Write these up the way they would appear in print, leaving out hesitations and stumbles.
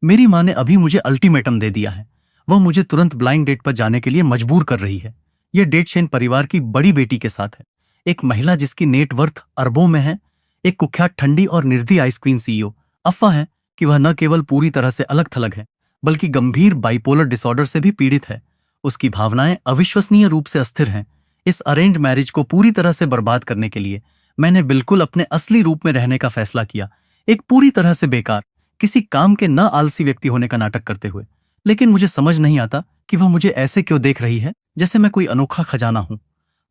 मेरी माँ ने अभी मुझे अल्टीमेटम दे दिया है। वह मुझे तुरंत ब्लाइंड डेट पर जाने के लिए मजबूर कर रही है। यह डेट शेन परिवार की बड़ी बेटी के साथ है, एक महिला जिसकी नेटवर्थ अरबों में है, एक कुख्यात ठंडी और निर्दयी आइस क्वीन सीईओ। अफवाह है कि वह न केवल पूरी तरह से अलग थलग है, बल्कि गंभीर बाइपोलर डिसऑर्डर से भी पीड़ित है। उसकी भावनाएं अविश्वसनीय रूप से अस्थिर हैं। इस अरेंज्ड मैरिज को पूरी तरह से बर्बाद करने के लिए मैंने बिल्कुल अपने असली रूप में रहने का फैसला किया, एक पूरी तरह से बेकार, किसी काम के न आलसी व्यक्ति होने का नाटक करते हुए। लेकिन मुझे समझ नहीं आता कि वह मुझे ऐसे क्यों देख रही है, जैसे मैं कोई अनोखा खजाना हूं।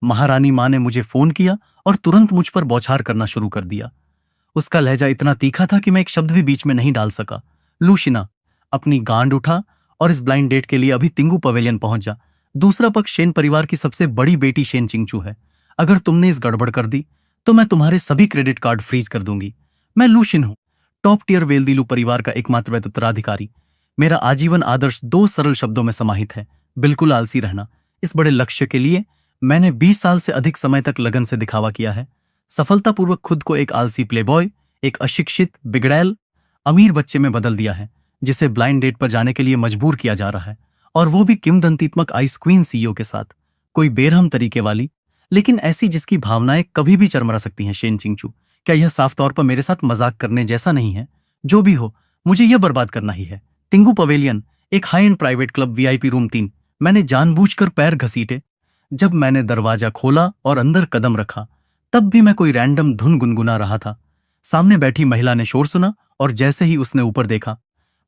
महारानी माँ ने मुझे फोन किया और तुरंत मुझ पर बौछार करना शुरू कर दिया। उसका लहजा इतना तीखा था कि मैं एक शब्द भी बीच में नहीं डाल सका। लूशिना, अपनी गांड उठा और इस ब्लाइंड डेट के लिए अभी तिंगू पवेलियन पहुंच जा। दूसरा पक्ष शेन परिवार की सबसे बड़ी बेटी शेन चिंगचू है। अगर तुमने इस गड़बड़ कर दी तो मैं तुम्हारे सभी क्रेडिट कार्ड फ्रीज कर दूंगी। मैं लूशिन हूं, टॉप टियर वेलदीलू परिवार का एकमात्र उत्तराधिकारी। मेरा आजीवन आदर्श दो सरल शब्दों में समाहित है, बिल्कुल आलसी रहना। इस बड़े लक्ष्य के लिए मैंने 20 साल से अधिक समय तक लगन से दिखावा किया है, सफलतापूर्वक खुद को एक आलसी प्लेबॉय, एक अशिक्षित, बिगड़ैल, अमीर बच्चे में बदल दिया है, जिसे ब्लाइंड डेट पर जाने के लिए मजबूर किया जा रहा है, और वो भी किंवदंतीत्मक आइस क्वीन सीईओ के साथ। कोई बेरहम तरीके वाली, लेकिन ऐसी जिसकी भावनाएं कभी भी चरमरा सकती हैं। शेन चिंगचू, क्या यह साफ तौर पर मेरे साथ मजाक करने जैसा नहीं है? जो भी हो, मुझे यह बर्बाद करना ही है। तिंगू पवेलियन, एक high and private club, VIP room 3। मैंने जानबूझकर पैर घसीटे। जब मैंने दरवाजा खोला और अंदर कदम रखा, तब भी मैं कोई रैंडम धुन गुनगुना रहा था। सामने बैठी महिला ने शोर सुना और जैसे ही उसने ऊपर देखा,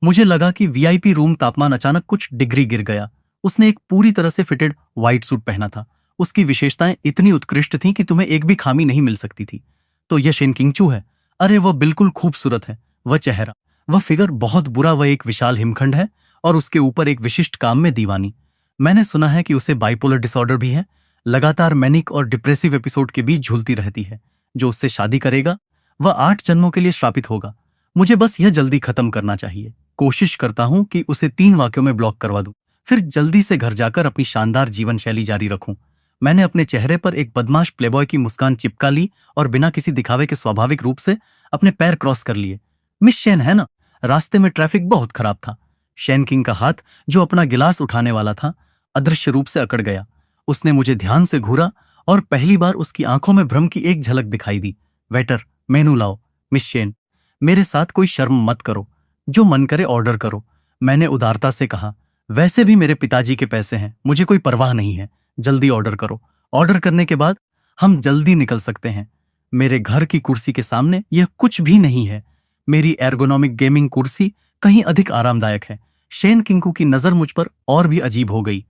मुझे लगा कि वीआईपी रूम तापमान अचानक कुछ डिग्री गिर गया। उसने एक पूरी तरह से फिटेड व्हाइट सूट पहना था। उसकी विशेषताएं इतनी उत्कृष्ट थीं कि तुम्हें एक भी खामी नहीं मिल सकती थी। तो यह शेन चिंगचू है? अरे वह बिल्कुल खूबसूरत है। वह चेहरा, वह फिगर बहुत बुरा। वह एक विशाल हिमखंड है और उसके ऊपर एक विशिष्ट काम में दीवानी। मैंने सुना है कि उसे बाइपोलर डिसऑर्डर भी है। लगातार मैनिक और डिप्रेसिव एपिसोड के बीच झूलती रहती है। जो उससे शादी करेगा वह 8 जन्मों के लिए श्रापित होगा। मुझे बस यह जल्दी खत्म करना चाहिए। कोशिश करता हूं कि उसे 3 वाक्यों में ब्लॉक करवा दूं, फिर जल्दी से घर जाकर अपनी शानदार जीवन शैली जारी रखूं। मैंने अपने चेहरे पर एक बदमाश प्लेबॉय की मुस्कान चिपका ली और बिना किसी दिखावे के स्वाभाविक रूप से अपने पैर क्रॉस कर लिए। मिस शेन है ना? रास्ते में ट्रैफिक बहुत खराब था। शेन किंग का हाथ, जो अपना गिलास उठाने वाला था, अदृश्य रूप से अकड़ गया। उसने मुझे ध्यान से घूरा और पहली बार उसकी आंखों में भ्रम की एक झलक दिखाई दी। वेटर, मेनू लाओ। मिस शेन, मेरे साथ कोई शर्म मत करो। जो मन करे ऑर्डर करो, मैंने उदारता से कहा। वैसे भी मेरे पिताजी के पैसे हैं, मुझे कोई परवाह नहीं है। जल्दी ऑर्डर करो। ऑर्डर करने के बाद हम जल्दी निकल सकते हैं। मेरे घर की कुर्सी के सामने यह कुछ भी नहीं है। मेरी एर्गोनॉमिक गेमिंग कुर्सी कहीं अधिक आरामदायक है। शेन किंकू की नजर मुझ पर और भी अजीब हो गई।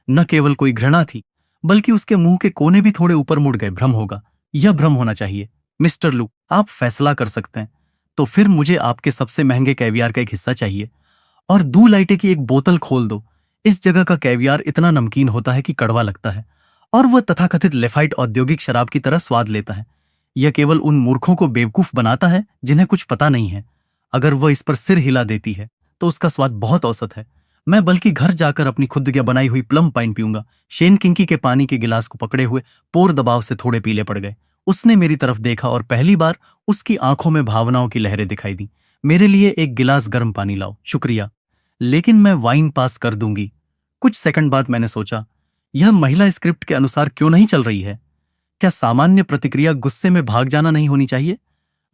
न केवल कोई घृणा थी, बल्कि उसके मुंह के कोने भी थोड़े ऊपर मुड़ गए। भ्रम होगा, यह भ्रम होना चाहिए। मिस्टर लू, आप फैसला कर सकते हैं। तो फिर मुझे आपके सबसे महंगे कैवियार का एक हिस्सा चाहिए और 2 लाइटे की एक बोतल खोल दो। इस जगह का कैवियार इतना नमकीन होता है कि कड़वा लगता है, और वह तथाकथित लेफाइट औद्योगिक शराब की तरह स्वाद लेता है। यह केवल उन मूर्खों को बेवकूफ बनाता है जिन्हें कुछ पता नहीं है। अगर वह इस पर सिर हिला देती है तो उसका स्वाद बहुत औसत है। मैं बल्कि घर जाकर अपनी खुद की बनाई हुई प्लम पाइन पीऊंगा। शेन किंकी के पानी के गिलास को पकड़े हुए पोर दबाव से थोड़े पीले पड़ गए। उसने मेरी तरफ देखा और पहली बार उसकी आंखों में भावनाओं की लहरें दिखाई दी। मेरे लिए एक गिलास गर्म पानी लाओ। शुक्रिया, लेकिन मैं वाइन पास कर दूंगी। कुछ सेकंड बाद मैंने सोचा, यह महिला स्क्रिप्ट के अनुसार क्यों नहीं चल रही है? क्या सामान्य प्रतिक्रिया गुस्से में भाग जाना नहीं होनी चाहिए?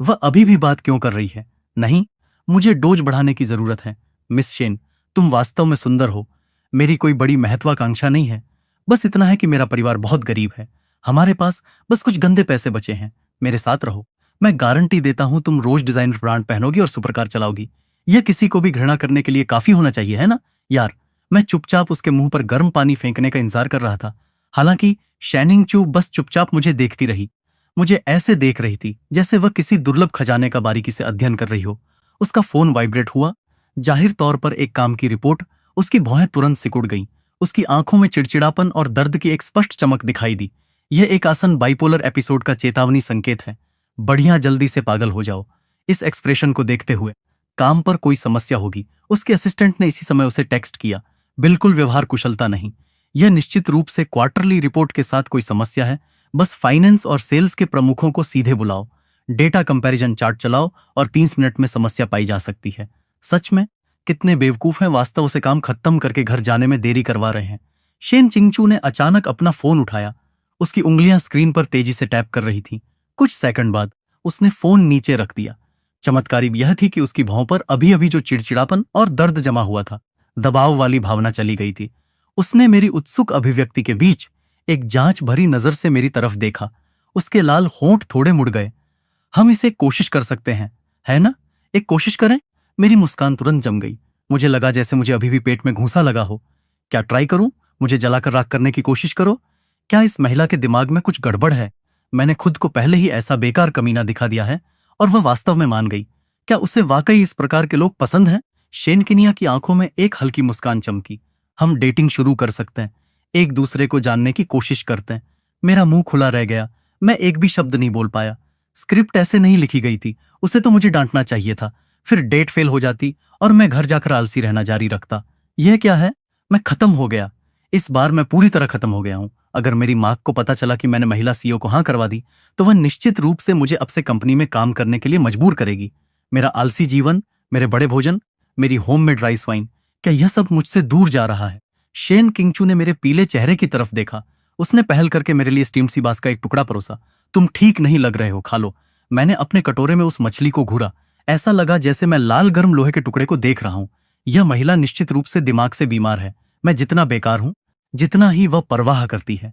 वह अभी भी बात क्यों कर रही है? नहीं, मुझे डोज बढ़ाने की जरूरत है। मिस शेन, तुम वास्तव में सुंदर हो। मेरी कोई बड़ी महत्वाकांक्षा नहीं है। बस इतना है कि मेरा परिवार बहुत गरीब है। हमारे पास बस कुछ गंदे पैसे बचे हैं। मेरे साथ रहो। मैं गारंटी देता हूं तुम रोज डिजाइनर ब्रांड पहनोगी और सुपरकार चलाओगी। यह किसी को भी घृणा करने के लिए काफी होना चाहिए, है ना? यार, मैं चुपचाप उसके मुंह पर गर्म पानी फेंकने का इंतजार कर रहा था। हालांकि शैनिंग चू बस चुपचाप मुझे देखती रही। मुझे ऐसे देख रही थी जैसे वह किसी दुर्लभ खजाने का बारीकी से अध्ययन कर रही हो। उसका फोन वाइब्रेट हुआ। जाहिर तौर पर एक काम की रिपोर्ट। उसकी भौहें तुरंत सिकुड़ गईं। उसकी आंखों में चिड़चिड़ापन और दर्द की एक स्पष्ट चमक दिखाई दी। यह एक आसन बाइपोलर एपिसोड का चेतावनी संकेत है। बढ़िया, जल्दी से पागल हो जाओ। इस एक्सप्रेशन को देखते हुए काम पर कोई समस्या होगी। उसके असिस्टेंट ने इसी समय उसे टेक्स्ट किया। बिल्कुल व्यवहार कुशलता नहीं। यह निश्चित रूप से क्वार्टरली रिपोर्ट के साथ कोई समस्या है। बस फाइनेंस और सेल्स के प्रमुखों को सीधे बुलाओ, डेटा कंपैरिजन चार्ट चलाओ और 30 मिनट में समस्या पाई जा सकती है। सच में? कितने बेवकूफ हैं, वास्तव से काम खत्म करके घर जाने में देरी करवा रहे हैं। शेन चिंगचू ने अचानक अपना फोन उठाया। उसकी उंगलियां स्क्रीन पर तेजी से टैप कर रही थीं। कुछ सेकंड बाद उसने फोन नीचे रख दिया। चमत्कारी यह थी कि उसकी भौं पर अभी अभी जो चिड़चिड़ापन और दर्द जमा हुआ था, दबाव वाली भावना चली गई थी। उसने मेरी उत्सुक अभिव्यक्ति के बीच एक जांच भरी नजर से मेरी तरफ देखा। उसके लाल होंठ थोड़े मुड़ गए। हम इसे कोशिश कर सकते हैं, है ना? एक कोशिश करें। मेरी मुस्कान तुरंत जम गई। मुझे लगा जैसे मुझे अभी भी पेट में घूंसा लगा हो। क्या ट्राई करूं? मुझे जलाकर राख करने की कोशिश करो। क्या इस महिला के दिमाग में कुछ गड़बड़ है? मैंने खुद को पहले ही ऐसा बेकार कमीना दिखा दिया है और वह वास्तव में मान गई। क्या उसे वाकई इस प्रकार के लोग पसंद हैं? शेनकिनिया की आंखों में एक हल्की मुस्कान चमकी। हम डेटिंग शुरू कर सकते हैं, एक दूसरे को जानने की कोशिश करते हैं। मेरा मुंह खुला रह गया। मैं एक भी शब्द नहीं बोल पाया। स्क्रिप्ट ऐसे नहीं लिखी गई थी। उसे तो मुझे डांटना चाहिए था, फिर डेट फेल हो जाती और मैं घर जाकर आलसी रहना जारी रखता। यह क्या है? मैं खत्म हो गया। इस बार मैं पूरी तरह खत्म हो गया हूं। अगर मेरी मां को पता चला कि मैंने महिला सीईओ को हाँ करवा दी, तो वह निश्चित रूप से मुझे अब से कंपनी में काम करने के लिए मजबूर करेगी। मेरा आलसी जीवन, मेरे बड़े भोजन, मेरी होममेड राइस वाइन, क्या यह सब मुझसे दूर जा रहा है? शेन किंगचू ने मेरे पीले चेहरे की तरफ देखा। उसने पहल करके मेरे लिए स्टीम्ड सी बास का एक टुकड़ा परोसा। तुम ठीक नहीं लग रहे हो, खा लो। मैंने अपने कटोरे में उस मछली को घूरा। ऐसा लगा जैसे मैं लाल गर्म लोहे के टुकड़े को देख रहा हूं। यह महिला निश्चित रूप से दिमाग से बीमार है। मैं जितना बेकार हूं, जितना ही वह परवाह करती है।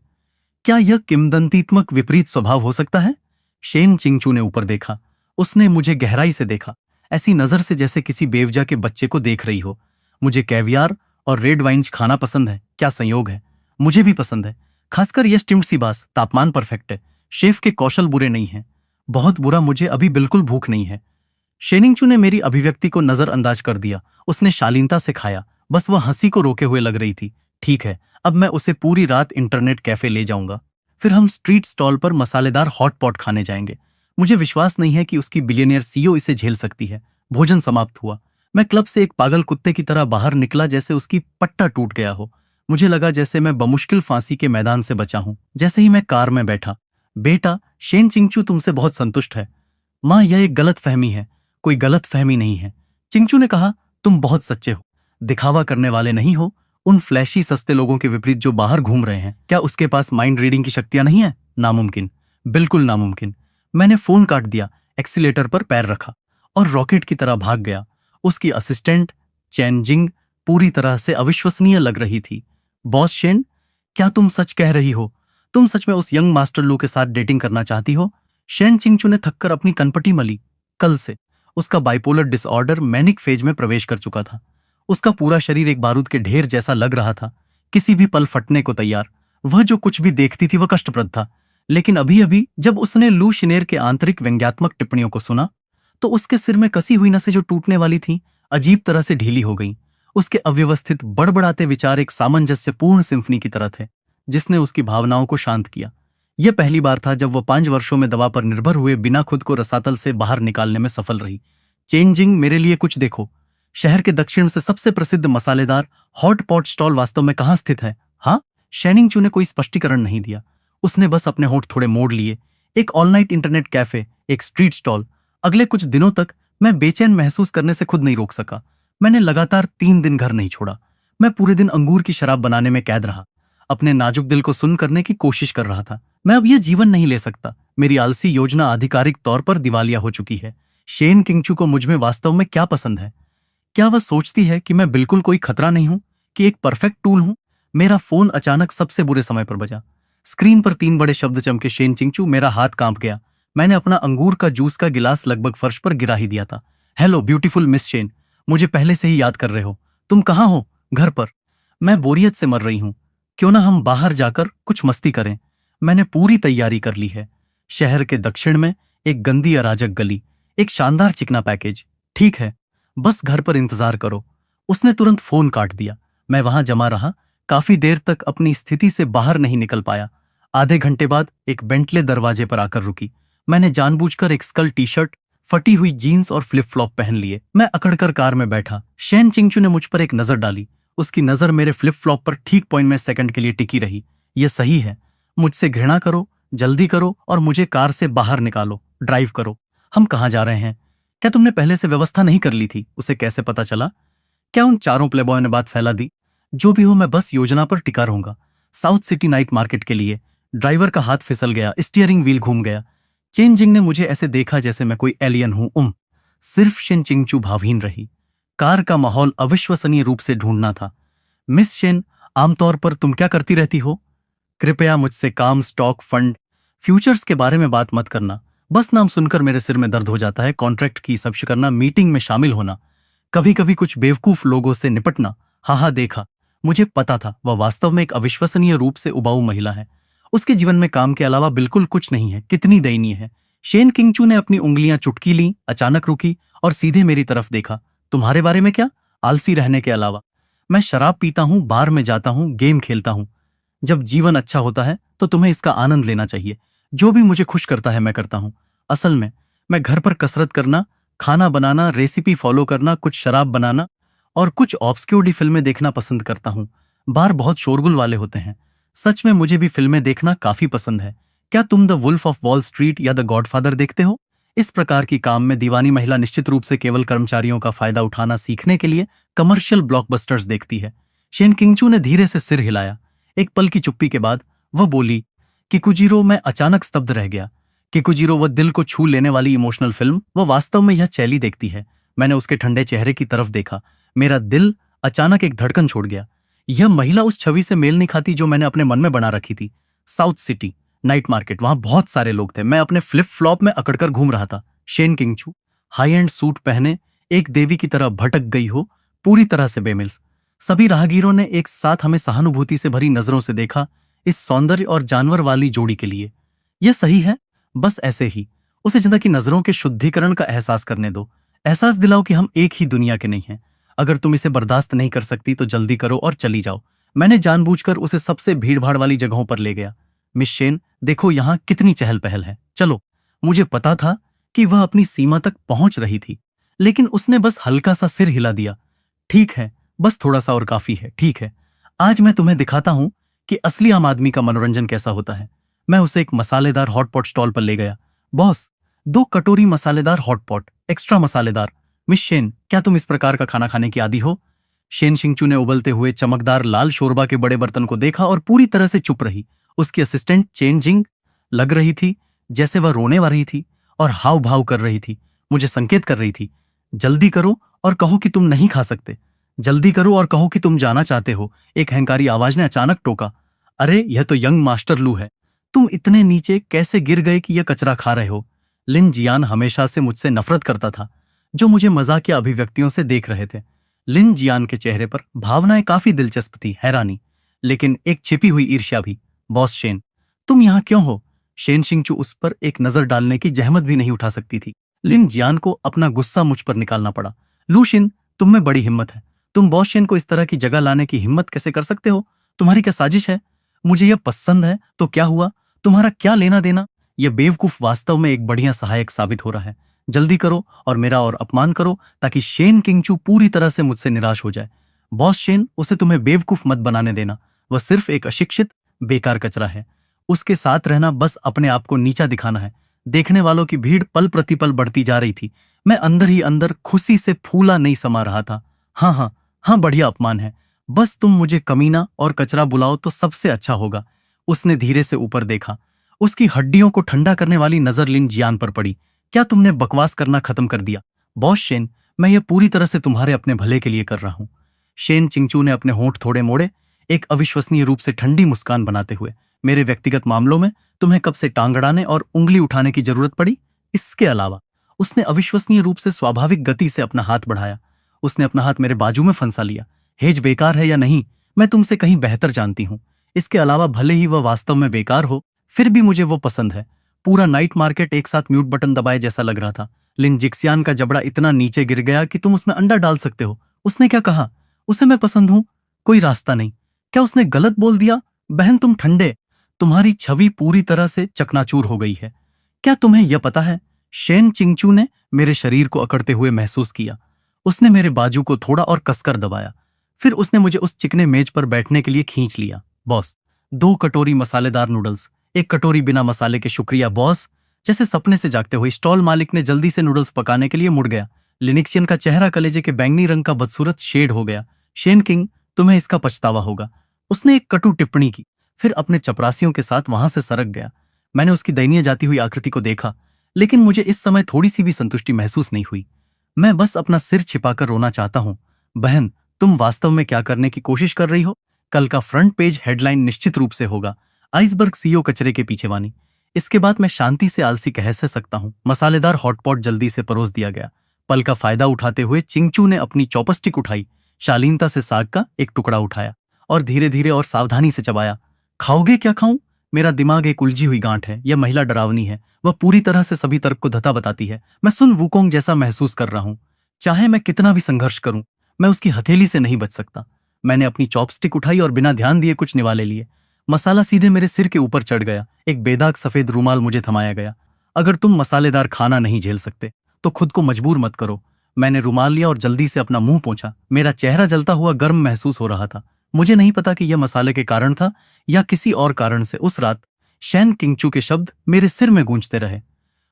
क्या यह किंवदंतीत्मक विपरीत स्वभाव हो सकता है? शेन चिंगचू ने ऊपर देखा। उसने मुझे गहराई से देखा, ऐसी नजर से जैसे किसी बेवजह के बच्चे को देख रही हो। मुझे कैवियार और रेड वाइन्स खाना पसंद है। क्या संयोग है! मुझे भी पसंद है, खासकर यह स्टीम्ड सी बास। तापमान परफेक्ट है, शेफ के कौशल बुरे नहीं हैं। बहुत बुरा, मुझे अभी बिल्कुल भूख नहीं है। शेनिंगचू ने मेरी अभिव्यक्ति को नजरअंदाज कर दिया। उसने शालीनता से खाया, बस वह हंसी को रोके हुए लग रही थी। ठीक है, अब मैं उसे पूरी रात इंटरनेट कैफे ले जाऊंगा। फिर हम स्ट्रीट स्टॉल पर मसालेदार हॉट पॉट खाने जाएंगे। मुझे विश्वास नहीं है कि उसकी बिलियनियर सीईओ इसे झेल सकती है। भोजन समाप्त हुआ। मैं क्लब से एक पागल कुत्ते की तरह बाहर निकला, जैसे उसकी पट्टा टूट गया हो। मुझे लगा जैसे मैं बमुश्किल फांसी के मैदान से बचा हूं। जैसे ही मैं कार में बैठा, बेटा, शेन चिंगचू तुमसे बहुत संतुष्ट है। मां, यह एक गलत फहमी है। कोई गलत फहमी नहीं है, चिंगचू ने कहा। तुम बहुत सच्चे हो, दिखावा करने वाले नहीं हो। उन फ्लैशी सस्ते लोगों के विपरीत जो बाहर घूम रहे हैं। क्या उसके पास माइंड रीडिंग की शक्तियां नहीं है? नामुमकिन, बिल्कुल नामुमकिन। मैंने फोन काट दिया, एक्सीलेटर पर पैर रखा और रॉकेट की तरह भाग गया। उसकी असिस्टेंट चैन जिंग पूरी तरह से अविश्वसनीय लग रही थी। बॉस शेन, क्या तुम सच कह रही हो? तुम सच में उस यंग मास्टर लू के साथ डेटिंग करना चाहती हो? शेन चिंगचू ने थककर अपनी कनपटी मली। कल से उसका बाइपोलर डिसऑर्डर मैनिक फेज में प्रवेश कर चुका था। उसका पूरा शरीर एक बारूद के ढेर जैसा लग रहा था, किसी भी पल फटने को तैयार। वह जो कुछ भी देखती थी वह कष्टप्रद था। लेकिन अभी अभी जब उसने लू शिनेर के आंतरिक व्यंग्यात्मक टिप्पणियों को सुना, तो उसके सिर में कसी हुई नसें जो टूटने वाली थीं, अजीब तरह से ढीली हो गईं। उसके अव्यवस्थित बड़बड़ाते विचार एक सामंजस्यपूर्ण सिम्फनी की तरह थे, जिसने उसकी भावनाओं को शांत किया। यह पहली बार था जब वह 5 वर्षों में दवा पर निर्भर हुए बिना खुद को रसातल से बाहर निकालने में सफल रही। चेंजिंग, मेरे लिए कुछ देखो। शहर के दक्षिण से सबसे प्रसिद्ध मसालेदार हॉट पॉट स्टॉल वास्तव में कहाँ स्थित है? हाँ? शेनिंगचू ने कोई स्पष्टीकरण नहीं दिया। उसने बस अपने होंठ थोड़े मोड़ लिए। एक ऑल नाइट इंटरनेट कैफे, एक स्ट्रीट स्टॉल। अगले कुछ दिनों तक मैं बेचैन महसूस करने से खुद नहीं रोक सका। मैंने लगातार 3 दिन घर नहीं छोड़ा। मैं पूरे दिन अंगूर की शराब बनाने में कैद रहा, अपने नाजुक दिल को सुन करने की कोशिश कर रहा था। मैं अब यह जीवन नहीं ले सकता। मेरी आलसी योजना आधिकारिक तौर पर दिवालिया हो चुकी है। शेन किंगचू को मुझ में वास्तव में क्या पसंद है? क्या वह सोचती है कि मैं बिल्कुल कोई खतरा नहीं हूं, कि एक परफेक्ट टूल हूं? मेरा फोन अचानक सबसे बुरे समय पर बजा। स्क्रीन पर 3 बड़े शब्द चमके, शेन चिंगचू। मेरा हाथ कांप गया। मैंने अपना अंगूर का जूस का गिलास लगभग फर्श पर गिरा ही दिया था। हेलो ब्यूटीफुल मिस शेन, मुझे पहले से ही याद कर रहे हो। तुम कहाँ हो? घर पर। मैं बोरियत से मर रही हूं। क्यों ना हम बाहर जाकर कुछ मस्ती करें? मैंने पूरी तैयारी कर ली है। शहर के दक्षिण में एक गंदी अराजक गली, एक शानदार चिकना पैकेज। ठीक है, बस घर पर इंतजार करो। उसने तुरंत फोन काट दिया। मैं वहां जमा रहा, काफी देर तक अपनी स्थिति से बाहर नहीं निकल पाया। आधे घंटे बाद एक बेंटले दरवाजे पर आकर रुकी। मैंने जानबूझकर एक स्कल टी शर्ट, फटी हुई जीन्स और फ्लिप फ्लॉप पहन लिए। मैं अकड़कर कार में बैठा। शेन चिंगचू ने मुझ पर एक नजर डाली। उसकी नजर मेरे फ्लिप फ्लॉप पर ठीक पॉइंट में सेकंड के लिए टिकी रही। यह सही है, मुझसे घृणा करो, जल्दी करो और मुझे कार से बाहर निकालो। ड्राइव करो। हम कहाँ जा रहे हैं? क्या तुमने पहले से व्यवस्था नहीं कर ली थी? उसे कैसे पता चला? क्या उन चारों प्लेबॉय ने बात फैला दी? जो भी हो, मैं बस योजना पर टिका रहूंगा। साउथ सिटी नाइट मार्केट के लिए ड्राइवर का हाथ फिसल गया, स्टीयरिंग व्हील घूम गया। चेन जिंग ने मुझे ऐसे देखा जैसे मैं कोई एलियन हूं। सिर्फ शेन चिंगचू भावहीन रही। कार का माहौल अविश्वसनीय रूप से ढूंढना था। मिस शेन, आमतौर पर तुम क्या करती रहती हो? कृपया मुझसे काम, स्टॉक, फंड, फ्यूचर्स के बारे में बात मत करना। बस नाम सुनकर मेरे सिर में दर्द हो जाता है। कॉन्ट्रैक्ट की सब्श करना, मीटिंग में शामिल होना, कभी कभी कुछ बेवकूफ लोगों से निपटना। हाँ, देखा। मुझे पता था वह वास्तव में एक अविश्वसनीय रूप से उबाऊ महिला है। उसके जीवन में काम के अलावा बिल्कुल कुछ नहीं है। कितनी दयनीय है। शेन किंगचू ने अपनी उंगलियां चुटकी ली, अचानक रुकी और सीधे मेरी तरफ देखा। तुम्हारे बारे में क्या? आलसी रहने के अलावा। मैं शराब पीता हूं, बार में जाता हूं, गेम खेलता हूं। जब जीवन अच्छा होता है तो तुम्हें इसका आनंद लेना चाहिए। जो भी मुझे खुश करता है मैं करता हूं। असल में मैं घर पर कसरत करना, खाना बनाना, रेसिपी फॉलो करना, कुछ शराब बनाना और कुछ ऑब्सक्योरली फिल्में देखना पसंद करता हूं। बार बहुत शोरगुल वाले होते हैं। सच में मुझे भी फिल्में देखना काफी पसंद है। क्या तुम the Wolf of Wall Street या द गॉडफादर देखते हो? इस प्रकार की काम में दीवानी महिला निश्चित रूप से केवल कर्मचारियों का फायदा उठाना सीखने के लिए कमर्शियल ब्लॉकबस्टर्स देखती है। शेन किंगचू ने धीरे से सिर हिलाया। एक पल की चुप्पी के बाद वह बोली, किकुजीरो। मैं अचानक स्तब्ध रह गया। किकुजीरो, वह दिल को छू लेने वाली इमोशनल फिल्म, वह वास्तव में यह चैली देखती है। मैंने उसके ठंडे चेहरे की तरफ देखा। मेरा दिल अचानक एक धड़कन छोड़ गया। यह महिला उस छवि से मेल नहीं खाती जो मैंने अपने मन में बना रखी थी। साउथ सिटी नाइट मार्केट, वहां बहुत सारे लोग थे। मैं अपने फ्लिप फ्लॉप में अकड़कर घूम रहा था। शेन किंगचू हाई एंड सूट पहने एक देवी की तरह भटक गई हो, पूरी तरह से बेमिल्स। सभी राहगीरों ने एक साथ हमें सहानुभूति से भरी नजरों से देखा। इस सौंदर्य और जानवर वाली जोड़ी के लिए यह सही है। बस ऐसे ही उसे जनता की नजरों के शुद्धिकरण का एहसास करने दो। एहसास दिलाओ कि हम एक ही दुनिया के नहीं हैं। अगर तुम इसे बर्दाश्त नहीं कर सकती तो जल्दी करो और चली जाओ। मैंने जानबूझकर उसे सबसे भीड़भाड़ वाली जगहों पर ले गया। मिस शेन, देखो यहाँ कितनी चहल पहल है, चलो। मुझे पता था कि वह अपनी सीमा तक पहुंच रही थी, लेकिन उसने बस हल्का सा सिर हिला दिया। ठीक है, बस थोड़ा सा और काफी है। ठीक है, आज मैं तुम्हें दिखाता हूं कि असली आम आदमी का मनोरंजन कैसा होता है। मैं उसे एक मसालेदार हॉटपॉट स्टॉल पर ले गया। बॉस, 2 कटोरी मसालेदार हॉटपॉट, एक्स्ट्रा मसालेदार। मिस शेन, क्या तुम इस प्रकार का खाना खाने की आदी हो? शेन शिंगचू ने उबलते हुए चमकदार लाल शोरबा के बड़े बर्तन को देखा और पूरी तरह से चुप रही। उसकी असिस्टेंट चेन जिंग लग रही थी जैसे वह रोने वाली थी और हाव भाव कर रही थी, मुझे संकेत कर रही थी। जल्दी करो और कहो कि तुम नहीं खा सकते। जल्दी करो और कहो कि तुम जाना चाहते हो, एक अहंकारी आवाज ने अचानक टोका। अरे, यह तो यंग मास्टर लू है। तुम इतने नीचे कैसे गिर गए कि यह कचरा खा रहे हो? लिन जियान हमेशा से मुझसे नफरत करता था, जो मुझे मजाकिया अभिव्यक्तियों से देख रहे थे। लिन जियान के चेहरे पर भावनाएं काफी दिलचस्प थी, हैरानी, लेकिन एक छिपी हुई ईर्ष्या भी। बॉस शेन, तुम यहाँ क्यों हो? शेन शिंगचू उस पर एक नजर डालने की जहमत भी नहीं उठा सकती थी। लिन जियान को अपना गुस्सा मुझ पर निकालना पड़ा। लू शिन, तुम में बड़ी हिम्मत है। तुम बॉस शेन को इस तरह की जगह लाने की हिम्मत कैसे कर सकते हो? तुम्हारी क्या साजिश है? मुझे यह पसंद है तो क्या हुआ? तुम्हारा क्या लेना देना? यह बेवकूफ वास्तव में एक बढ़िया सहायक साबित हो रहा है। जल्दी करो और मेरा और अपमान करो ताकि शेन किंगचू पूरी तरह से मुझसे निराश हो जाए। बॉस शेन, उसे तुम्हें बेवकूफ मत बनाने देना। वह सिर्फ एक अशिक्षित बेकार कचरा है। उसके साथ रहना बस अपने आप को नीचा दिखाना है। देखने वालों की भीड़ पल प्रतिपल बढ़ती जा रही थी। मैं अंदर ही अंदर खुशी से फूला नहीं समा रहा था। हाँ हाँ हाँ, बढ़िया अपमान है। बस तुम मुझे कमीना और कचरा बुलाओ तो सबसे अच्छा होगा। उसने धीरे से ऊपर देखा। उसकी हड्डियों को ठंडा करने वाली नजर लिन जियान पर पड़ी। क्या तुमने बकवास करना खत्म कर दिया? बॉस शेन, मैं यह पूरी तरह से तुम्हारे अपने भले के लिए कर रहा हूं। शेन चिंगचू ने अपने होंठ थोड़े मोड़े, एक अविश्वसनीय रूप से ठंडी मुस्कान बनाते हुए। मेरे व्यक्तिगत मामलों में तुम्हें कब से टांग अड़ाने और उंगली उठाने की जरूरत पड़ी? इसके अलावा उसने अविश्वसनीय रूप से स्वाभाविक गति से अपना हाथ बढ़ाया। उसने अपना हाथ मेरे बाजू में फंसा लिया। हेज बेकार है या नहीं, मैं तुमसे कहीं बेहतर जानती हूं। इसके अलावा भले ही वह वास्तव में बेकार हो, फिर भी मुझे वो पसंद है। पूरा नाइट मार्केट एक साथ म्यूट बटन दबाए जैसा लग रहा था। लिन जिक्सियान का जबड़ा इतना नीचे गिर गया कि तुम उसमें अंडा डाल सकते हो। उसने क्या कहा? उसे मैं पसंद हूं? कोई रास्ता नहीं। क्या उसने गलत बोल दिया? बहन, तुम ठंडे। तुम्हारी छवि पूरी तरह से चकनाचूर हो गई है। क्या तुम्हें यह पता है? शेन चिंगचू ने मेरे शरीर को अकड़ते हुए महसूस किया। उसने मेरे बाजू को थोड़ा और कसकर दबाया। फिर उसने मुझे उस चिकने मेज पर बैठने के लिए खींच लिया। बॉस, 2 कटोरी मसालेदार नूडल्स, 1 कटोरी बिना मसाले के। शुक्रिया बॉस। जैसे सपने से जागते हुए स्टॉल मालिक ने जल्दी से नूडल्स पकाने के लिए मुड़ गया। लिनिक्सियन का चेहरा कलेजे के बैंगनी रंग का बदसूरत शेड हो गया। शेन किंग, तुम्हें इसका पछतावा होगा। उसने एक कटु टिप्पणी की, फिर अपने चपरासियों के साथ वहां से सरक गया। मैंने उसकी दयनीय जाती हुई आकृति को देखा, लेकिन मुझे इस समय थोड़ी सी भी संतुष्टि महसूस नहीं हुई। मैं बस अपना सिर छिपाकर रोना चाहता हूँ। बहन, तुम वास्तव में क्या करने की कोशिश कर रही हो? कल का फ्रंट पेज हेडलाइन निश्चित रूप से होगा, आइसबर्ग सीईओ कचरे के पीछे वानी। इसके बाद मैं शांति से आलसी कह सकता हूँ। मसालेदार हॉटपॉट जल्दी से परोस दिया गया। पल का फायदा उठाते हुए चिंचू ने अपनी चॉपस्टिक उठाई, शालीनता से साग का एक टुकड़ा उठाया और धीरे धीरे और सावधानी से चबाया। खाओगे? क्या खाऊं? मेरा दिमाग एक उलझी हुई गांठ है। यह महिला डरावनी है, वह पूरी तरह से सभी तर्क को धता बताती है। मैं सुन वुकोंग जैसा महसूस कर रहा हूं। चाहे मैं कितना भी संघर्ष करूं, मैं उसकी हथेली से नहीं बच सकता। मैंने अपनी चॉपस्टिक उठाई और बिना ध्यान दिए कुछ निवाले लिए। मसाला सीधे मेरे सिर के ऊपर चढ़ गया। एक बेदाग सफेद रूमाल मुझे थमाया गया। अगर तुम मसालेदार खाना नहीं झेल सकते तो खुद को मजबूर मत करो। मैंने रुमाल लिया और जल्दी से अपना मुंह पोंछा। मेरा चेहरा जलता हुआ गर्म महसूस हो रहा था। मुझे नहीं पता कि यह मसाले के कारण था या किसी और कारण से। उस रात शैन किंगचू के शब्द मेरे सिर में गूंजते रहे।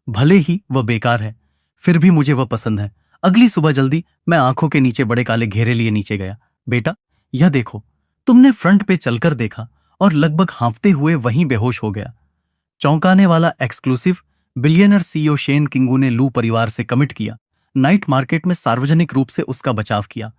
भले ही वह बेकार है, फिर भी मुझे वह पसंद है। अगली सुबह जल्दी मैं आंखों के नीचे बड़े काले घेरे लिए नीचे गया। बेटा, यह देखो। तुमने फ्रंट पे चलकर देखा और लगभग हाँफते हुए वहीं बेहोश हो गया। चौंकाने वाला एक्सक्लूसिव, बिलियनर सीईओ शेन किंगू ने लू परिवार से कमिट किया। नाइट मार्केट में सार्वजनिक रूप से उसका बचाव किया।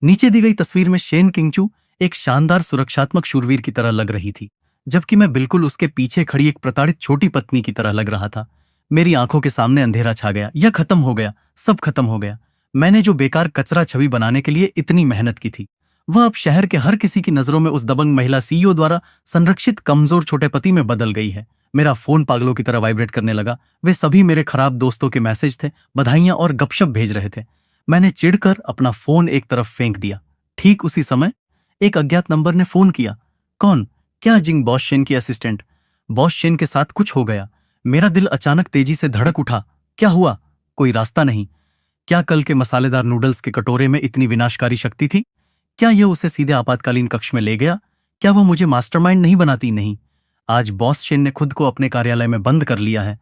नीचे दी गई तस्वीर में शेन किंगचू एक शानदार सुरक्षात्मक शूरवीर की तरह लग रही थी, जबकि मैं बिल्कुल उसके पीछे खड़ी एक प्रताड़ित छोटी पत्नी की तरह लग रहा था। मेरी आंखों के सामने अंधेरा छा गया। यह खत्म हो गया, सब खत्म हो गया। मैंने जो बेकार कचरा छवि बनाने के लिए इतनी मेहनत की थी, वह अब शहर के हर किसी की नजरों में उस दबंग महिला सीईओ द्वारा संरक्षित कमजोर छोटे पति में बदल गई है। मेरा फोन पागलों की तरह वाइब्रेट करने लगा। वे सभी मेरे खराब दोस्तों के मैसेज थे, बधाइयां और गपशप भेज रहे थे। मैंने चिढ़कर अपना फोन एक तरफ फेंक दिया। ठीक उसी समय एक अज्ञात नंबर ने फोन किया। कौन? क्या जिंग बॉस शेन की असिस्टेंट? बॉस शेन के साथ कुछ हो गया। मेरा दिल अचानक तेजी से धड़क उठा। क्या हुआ? कोई रास्ता नहीं? क्या कल के मसालेदार नूडल्स के कटोरे में इतनी विनाशकारी शक्ति थी? क्या यह उसे सीधे आपातकालीन कक्ष में ले गया? क्या वह मुझे मास्टरमाइंड नहीं बनाती? नहीं, आज बॉस शेन ने खुद को अपने कार्यालय में बंद कर लिया है।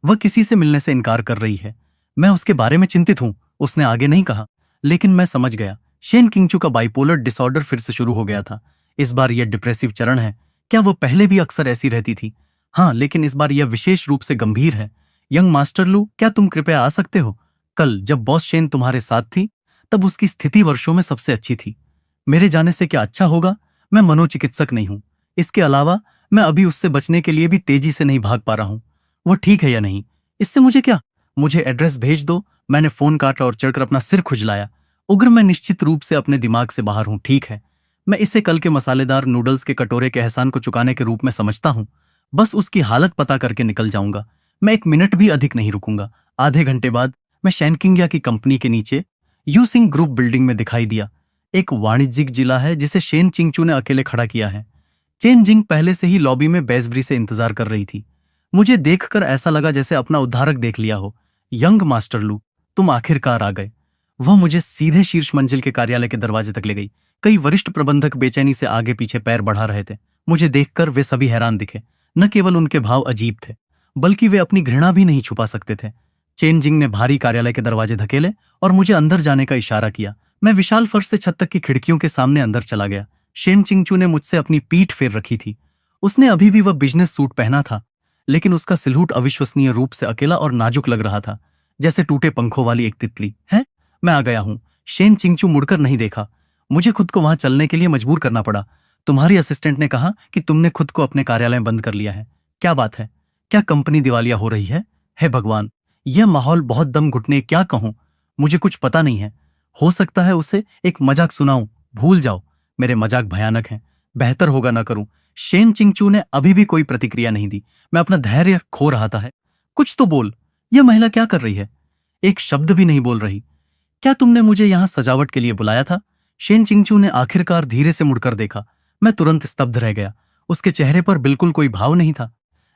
वह किसी से मिलने से इनकार कर रही है। मैं उसके बारे में चिंतित हूं। उसने आगे नहीं कहा, लेकिन मैं समझ गया। शेन किंगचू का बाइपोलर डिसऑर्डर फिर से शुरू हो गया था। इस बार यह डिप्रेसिव चरण है। क्या वो पहले भी अक्सर ऐसी रहती थी? हाँ, लेकिन इस बार यह विशेष रूप से गंभीर है। यंग मास्टर लू, क्या तुम कृपया आ सकते हो? कल जब बॉस शेन तुम्हारे साथ थी, तब उसकी स्थिति वर्षों में सबसे अच्छी थी। मेरे जाने से क्या अच्छा होगा? मैं मनोचिकित्सक नहीं हूं। इसके अलावा मैं अभी उससे बचने के लिए भी तेजी से नहीं भाग पा रहा हूं। वो ठीक है या नहीं, इससे मुझे क्या? मुझे एड्रेस भेज दो। मैंने फोन काटा और चढ़कर अपना सिर खुजलाया। उग्र, मैं निश्चित रूप से अपने दिमाग से बाहर हूं। ठीक है, मैं इसे कल के मसालेदार नूडल्स के कटोरे के एहसान को चुकाने के रूप में समझता हूं। बस उसकी हालत पता करके निकल जाऊंगा। मैं एक मिनट भी अधिक नहीं रुकूंगा। आधे घंटे बाद मैं शैनकिंगिया की कंपनी के नीचे यू सिंह ग्रुप बिल्डिंग में दिखाई दिया। एक वाणिज्यिक जिला है जिसे शेन चिंगचू ने अकेले खड़ा किया है। चेन जिंग पहले से ही लॉबी में बेसब्री से इंतजार कर रही थी। मुझे देखकर ऐसा लगा जैसे अपना उद्धारक देख लिया हो। यंग मास्टर लू, तुम आखिरकार आ गए। वह मुझे सीधे शीर्ष मंजिल के कार्यालय के दरवाजे तक ले गई। कई वरिष्ठ प्रबंधक बेचैनी से आगे पीछे पैर बढ़ा रहे थे। मुझे देखकर वे सभी हैरान दिखे। न केवल उनके भाव अजीब थे, बल्कि वे अपनी घृणा भी नहीं छुपा सकते थे। चेन जिंग ने भारी कार्यालय के दरवाजे धकेले और मुझे अंदर जाने का इशारा किया। मैं विशाल फर्श से छत तक की खिड़कियों के सामने अंदर चला गया। शेन चिंगचू ने मुझसे अपनी पीठ फेर रखी थी। उसने अभी भी वह बिजनेस सूट पहना था, लेकिन उसका सिलहूट अविश्वसनीय रूप से अकेला और नाजुक लग रहा था, जैसे टूटे पंखों वाली एक तितली। है, मैं आ गया हूं। शेन चिंगचू मुड़कर नहीं देखा। मुझे खुद को वहां चलने के लिए मजबूर करना पड़ा। तुम्हारी असिस्टेंट ने कहा कि तुमने खुद को अपने कार्यालय में बंद कर लिया है। क्या बात है? क्या कंपनी दिवालिया हो रही है? हे भगवान, यह माहौल बहुत दम घुटने। क्या कहूं? मुझे कुछ पता नहीं है। हो सकता है उसे एक मजाक सुनाऊं। भूल जाओ, मेरे मजाक भयानक हैं। बेहतर होगा ना करूं। शेन चिंगचू ने अभी भी कोई प्रतिक्रिया नहीं दी। मैं अपना धैर्य खो रहा था। है, कुछ तो बोल। यह महिला क्या कर रही है? एक शब्द भी नहीं बोल रही। क्या तुमने मुझे यहां सजावट के लिए बुलाया था? शेन चिंगचू ने आखिरकार धीरे से मुड़कर देखा। मैं तुरंत स्तब्ध रह गया। उसके चेहरे पर बिल्कुल कोई भाव नहीं था,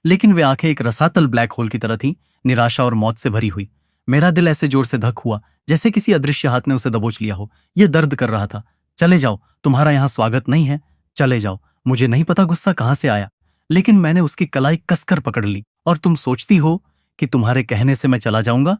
लेकिन वे आंखें एक रसातल ब्लैक होल की तरह थीं, निराशा और मौत से भरी हुई। मेरा दिल ऐसे जोर से धक हुआ जैसे किसी अदृश्य हाथ ने उसे दबोच लिया हो। यह दर्द कर रहा था। चले जाओ, तुम्हारा यहां स्वागत नहीं है। चले जाओ। मुझे नहीं पता गुस्सा कहां से आया, लेकिन मैंने उसकी कलाई कसकर पकड़ ली। और तुम सोचती हो कि तुम्हारे कहने से मैं चला जाऊंगा?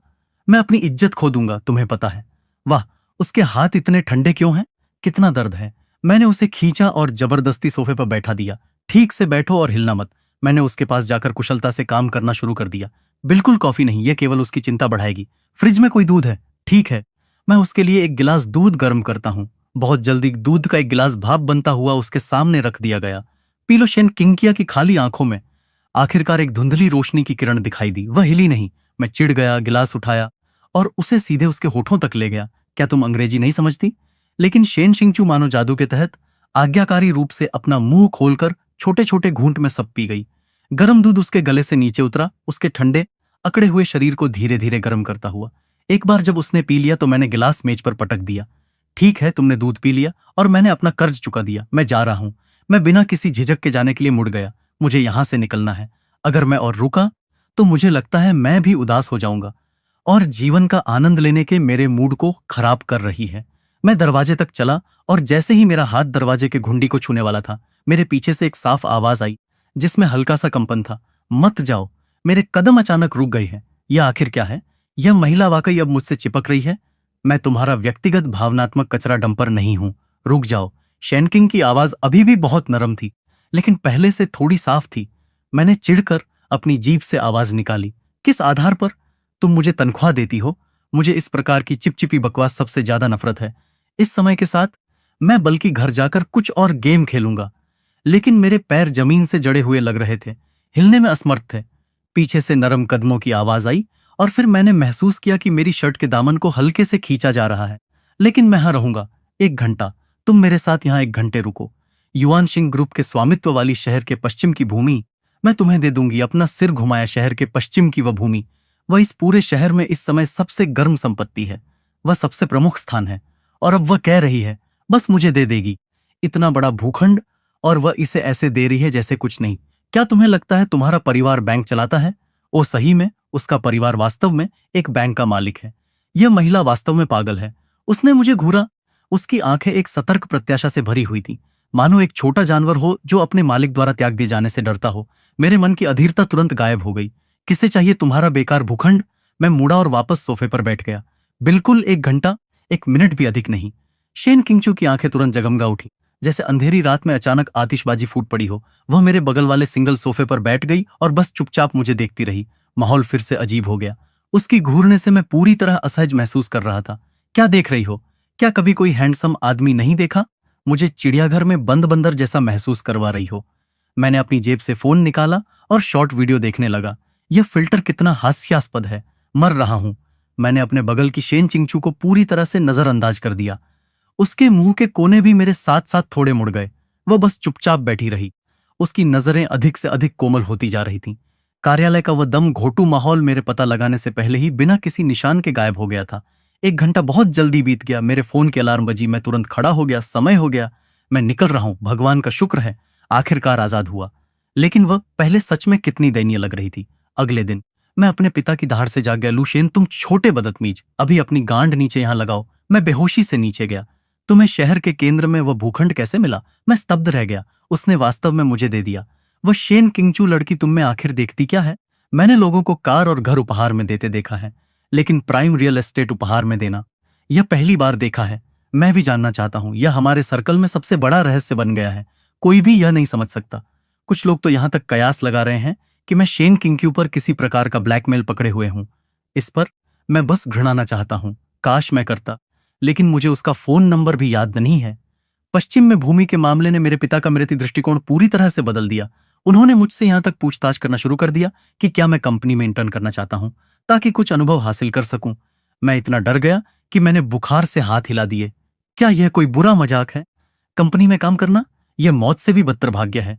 मैं अपनी इज्जत खो दूंगा, तुम्हें पता है। वाह, उसके हाथ इतने ठंडे क्यों हैं? कितना दर्द है। मैंने उसे खींचा और जबरदस्ती सोफे पर बैठा दिया। ठीक से बैठो और हिलना मत। मैंने उसके पास जाकर कुशलता से काम करना शुरू कर दिया। बिल्कुल कॉफी नहीं, यह केवल उसकी चिंता बढ़ाएगी। फ्रिज में कोई दूध है? ठीक है, मैं उसके लिए एक गिलास दूध गर्म करता हूँ। बहुत जल्दी दूध का एक गिलास भाप बनता हुआ उसके सामने रख दिया गया। पीलो, शेन किंकिया की खाली आंखों में आखिरकार एक धुंधली रोशनी की किरण दिखाई दी। वह हिली नहीं। मैं चिढ़ गया, गिलास उठाया और उसे सीधे उसके होठों तक ले गया। क्या तुम अंग्रेजी नहीं समझती? लेकिन शेन शिंगचू मानो जादू के तहत आज्ञाकारी रूप से अपना मुंह खोलकर छोटे छोटे घूंट में सब पी गई। गर्म दूध उसके गले से नीचे उतरा, उसके ठंडे अकड़े हुए शरीर को धीरे धीरे गर्म करता हुआ। एक बार जब उसने पी लिया तो मैंने गिलास मेज पर पटक दिया। ठीक है, तुमने दूध पी लिया और मैंने अपना कर्ज चुका दिया। मैं जा रहा हूं। मैं बिना किसी झिझक के जाने के लिए मुड़ गया। मुझे यहां से निकलना है। अगर मैं और रुका तो मुझे लगता है मैं भी उदास हो जाऊंगा और जीवन का आनंद लेने के मेरे मूड को खराब कर रही है। मैं दरवाजे तक चला और जैसे ही मेरा हाथ दरवाजे के घुंडी को छूने वाला था, मेरे पीछे से एक साफ आवाज आई जिसमें हल्का सा कंपन था। मत जाओ। मेरे कदम अचानक रुक गए हैं। यह आखिर क्या है? यह महिला वाकई अब मुझसे चिपक रही है। मैं तुम्हारा व्यक्तिगत भावनात्मक कचरा डंपर नहीं हूं। रुक जाओ। शैनकिंग की आवाज अभी भी बहुत नरम थी, लेकिन पहले से थोड़ी साफ थी। मैंने चिढ़कर अपनी जीभ से आवाज निकाली। किस आधार पर? तुम मुझे तनख्वाह देती हो? मुझे इस प्रकार की चिपचिपी बकवास सबसे ज्यादा नफरत है। इस समय के साथ मैं बल्कि घर जाकर कुछ और गेम खेलूंगा। लेकिन मेरे पैर जमीन से जड़े हुए लग रहे थे, हिलने में असमर्थ थे। पीछे से नरम कदमों की आवाज आई और फिर मैंने महसूस किया कि मेरी शर्ट के दामन को हल्के से खींचा जा रहा है। लेकिन मैं यहां रहूंगा 1 घंटा। तुम मेरे साथ यहां 1 घंटे रुको। युआन सिंह ग्रुप के स्वामित्व वाली शहर के पश्चिम की भूमि मैं तुम्हें दे दूंगी। अपना सिर घुमाया। शहर के पश्चिम की वह भूमि, वह इस पूरे शहर में इस समय सबसे गर्म संपत्ति है। वह सबसे प्रमुख स्थान है और अब वह कह रही है बस मुझे दे देगी। इतना बड़ा भूखंड और वह इसे ऐसे दे रही है जैसे कुछ नहीं। क्या तुम्हें लगता है तुम्हारा परिवार बैंक चलाता है? ओ सही में उसका परिवार वास्तव में एक बैंक का मालिक है। यह महिला वास्तव में पागल है। उसने मुझे घूरा। उसकी आंखें एक सतर्क प्रत्याशा से भरी हुई थी, मानो एक छोटा जानवर हो जो अपने मालिक द्वारा त्याग दिए जाने से डरता हो। मेरे मन की अधीरता तुरंत गायब हो गई। किसे चाहिए तुम्हारा बेकार भूखंड? मैं मुड़ा और वापस सोफे पर बैठ गया। बिल्कुल 1 घंटा, 1 मिनट भी अधिक नहीं। शेन किंगचू की आंखें तुरंत जगमगा उठी, जैसे अंधेरी रात में अचानक आतिशबाजी फूट पड़ी हो। वह मेरे बगल वाले सिंगल सोफे पर बैठ गई और बस चुपचाप मुझे देखती रही। माहौल फिर से अजीब हो गया। उसकी घूरने से मैं पूरी तरह असहज महसूस कर रहा था। क्या देख रही हो? क्या कभी कोई हैंडसम आदमी नहीं देखा? मुझे चिड़ियाघर में बंद बंदर जैसा महसूस करवा रही हो। मैंने अपनी जेब से फोन निकाला और शॉर्ट वीडियो देखने लगा। यह फिल्टर कितना हास्यास्पद है। मर रहा हूं। मैंने अपने बगल की शेन चिंगचू को पूरी तरह से नजरअंदाज कर दिया। उसके मुंह के कोने भी मेरे साथ साथ थोड़े मुड़ गए। वह बस चुपचाप बैठी रही। उसकी नजरें अधिक से अधिक कोमल होती जा रही थीं। कार्यालय का वह दम घोटू माहौल मेरे पता लगाने से पहले ही बिना किसी निशान के गायब हो गया था। 1 घंटा बहुत जल्दी बीत गया। मेरे फोन की अलार्म बजी। मैं तुरंत खड़ा हो गया। समय हो गया। मैं निकल रहा हूं। भगवान का शुक्र है, आखिरकार आजाद हुआ। लेकिन वह पहले सच में कितनी दयनीय लग रही थी। अगले दिन मैं अपने पिता की धार से जाग गया। लुशेन, तुम छोटे बदतमीज, अभी अपनी गांड नीचे यहां लगाओ। मैं बेहोशी से नीचे गया। तुम्हें शहर के केंद्र में वह भूखंड कैसे मिला? मैं स्तब्ध रह गया। उसने वास्तव में मुझे दे दिया। वह शेन किंगचू लड़की तुम में आखिर देखती क्या है? मैंने लोगों को कार और घर उपहार में देते देखा है, लेकिन प्राइम रियल एस्टेट उपहार में देना यह पहली बार देखा है। मैं भी जानना चाहता हूं। यह हमारे सर्कल में सबसे बड़ा रहस्य बन गया है। कोई भी यह नहीं समझ सकता। कुछ लोग तो यहां तक कयास लगा रहे हैं कि मैं शेन किंगक्यू पर किसी प्रकार का ब्लैकमेल पकड़े हुए हूं। इस पर मैं बस घृणाना चाहता हूं। काश मैं करता, लेकिन मुझे उसका फोन नंबर भी याद नहीं है। पश्चिम में भूमि के मामले ने मेरे पिता का मेरे प्रति दृष्टिकोण पूरी तरह से बदल दिया। उन्होंने मुझसे यहां तक पूछताछ करना शुरू कर दिया कि क्या मैं कंपनी में इंटर्न करना चाहता हूं ताकि कुछ अनुभव हासिल कर सकूं। मैं इतना डर गया कि मैंने बुखार से हाथ हिला दिए। क्या यह कोई बुरा मजाक है? कंपनी में काम करना यह मौत से भी बदतर भाग्य है।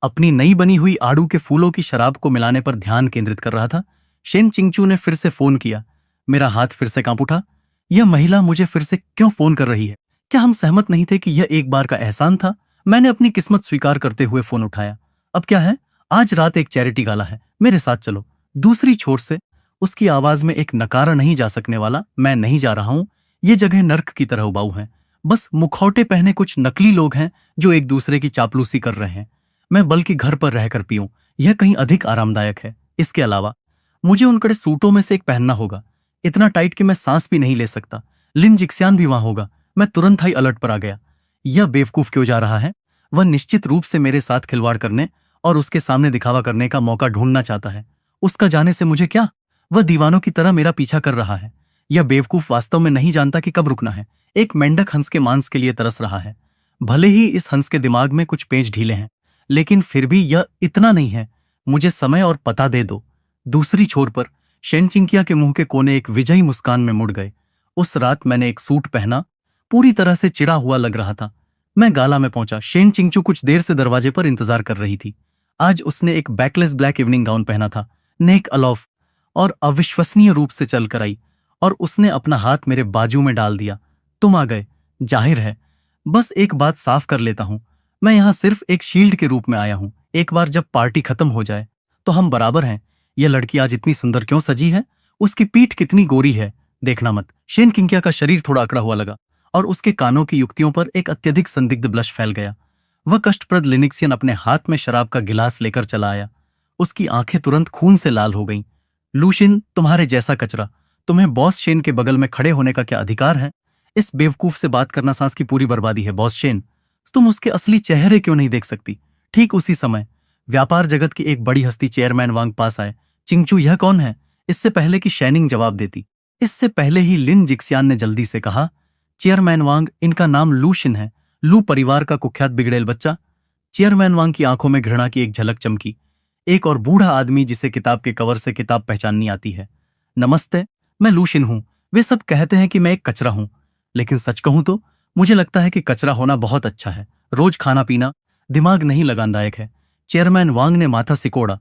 अपनी नई बनी हुई आड़ू के फूलों की शराब को मिलाने पर ध्यान केंद्रित कर रहा था। शेन चिंगचू ने फिर से फोन किया। मेरा हाथ फिर से कांप उठा। यह महिला मुझे फिर से क्यों फोन कर रही है? क्या हम सहमत नहीं थे कि यह एक बार का एहसान था? मैंने अपनी किस्मत स्वीकार करते हुए फोन उठाया। अब क्या है? आज रात एक चैरिटी गाला है, मेरे साथ चलो। दूसरी छोर से उसकी आवाज में एक नकारा नहीं जा सकने वाला मैं नहीं जा रहा हूं। ये जगह नर्क की तरह उबाऊ है। बस मुखौटे पहने कुछ नकली लोग हैं जो एक दूसरे की चापलूसी कर रहे हैं। मैं बल्कि घर पर रहकर पीऊं, यह कहीं अधिक आरामदायक है। इसके अलावा मुझे उन कड़े सूटों में से एक पहनना होगा। इतना टाइट कि मैं सांस भी नहीं ले सकता। लिन जिक्सियान भी वहां होगा। मैं तुरंत ही अलर्ट पर आ गया। यह बेवकूफ क्यों जा रहा है? वह निश्चित रूप से मेरे साथ खिलवाड़ करने और उसके सामने दिखावा करने का मौका ढूंढना चाहता है। उसका जाने से मुझे क्या? वह दीवानों की तरह मेरा पीछा कर रहा है। यह बेवकूफ वास्तव में नहीं जानता कि कब रुकना है। एक मेंढक हंस के मांस के लिए तरस रहा है। भले ही इस हंस के दिमाग में कुछ पेच ढीले हैं, लेकिन फिर भी यह इतना नहीं है। मुझे समय और पता दे दो। दूसरी छोर पर शेन चिंकिया के मुंह के कोने एक विजयी मुस्कान में मुड़ गए। उस रात मैंने एक सूट पहना, पूरी तरह से चिढ़ा हुआ लग रहा था। मैं गाला में पहुंचा। शेन चिंगचू कुछ देर से दरवाजे पर इंतजार कर रही थी। आज उसने एक बैकलेस ब्लैक इवनिंग गाउन पहना था। नेक अलॉफ और अविश्वसनीय रूप से चल कर आई और उसने अपना हाथ मेरे बाजू में डाल दिया। तुम आ गए। जाहिर है। बस एक बात साफ कर लेता हूं, मैं यहां सिर्फ एक शील्ड के रूप में आया हूं। एक बार जब पार्टी खत्म हो जाए तो हम बराबर हैं। यह लड़की आज इतनी सुंदर क्यों सजी है? उसकी पीठ कितनी गोरी है, देखना मत। शेन किंकिया का शरीर थोड़ा अकड़ा हुआ लगा और उसके कानों की युक्तियों पर एक अत्यधिक संदिग्ध ब्लश फैल गया। वह कष्टप्रद लिनिक्सियन अपने हाथ में शराब का गिलास लेकर चला आया। उसकी आंखें तुरंत खून से लाल हो गईं। लूशिन, तुम्हारे जैसा कचरा, तुम्हें बॉस शेन के बगल में खड़े होने का क्या अधिकार है? इस बेवकूफ से बात करना सांस की पूरी बर्बादी है। बॉस शेन, तुम उसके असली चेहरे क्यों नहीं देख सकती? ठीक उसी समय व्यापार जगत की एक बड़ी हस्ती चेयरमैन वांग पास आए। चिंगचू, यह कौन है? इससे पहले कि शैनिंग जवाब देती, इससे पहले ही लिन जिक्सियान ने जल्दी से कहा, चेयरमैन वांग, इनका नाम लूशिन है। लू परिवार का कुख्यात बिगड़ेल बच्चा। चेयरमैन वांग की आंखों में घृणा की एक झलक चमकी। एक और बूढ़ा आदमी जिसे किताब के कवर से किताब पहचाननी आती है। नमस्ते, मैं लूशिन हूं। वे सब कहते हैं कि मैं एक कचरा हूं, लेकिन सच कहूं तो मुझे लगता है कि कचरा होना बहुत अच्छा है। रोज खाना पीना दिमाग नहीं लगानदायक है। चेयरमैन वांग ने माथा सिकोड़ा।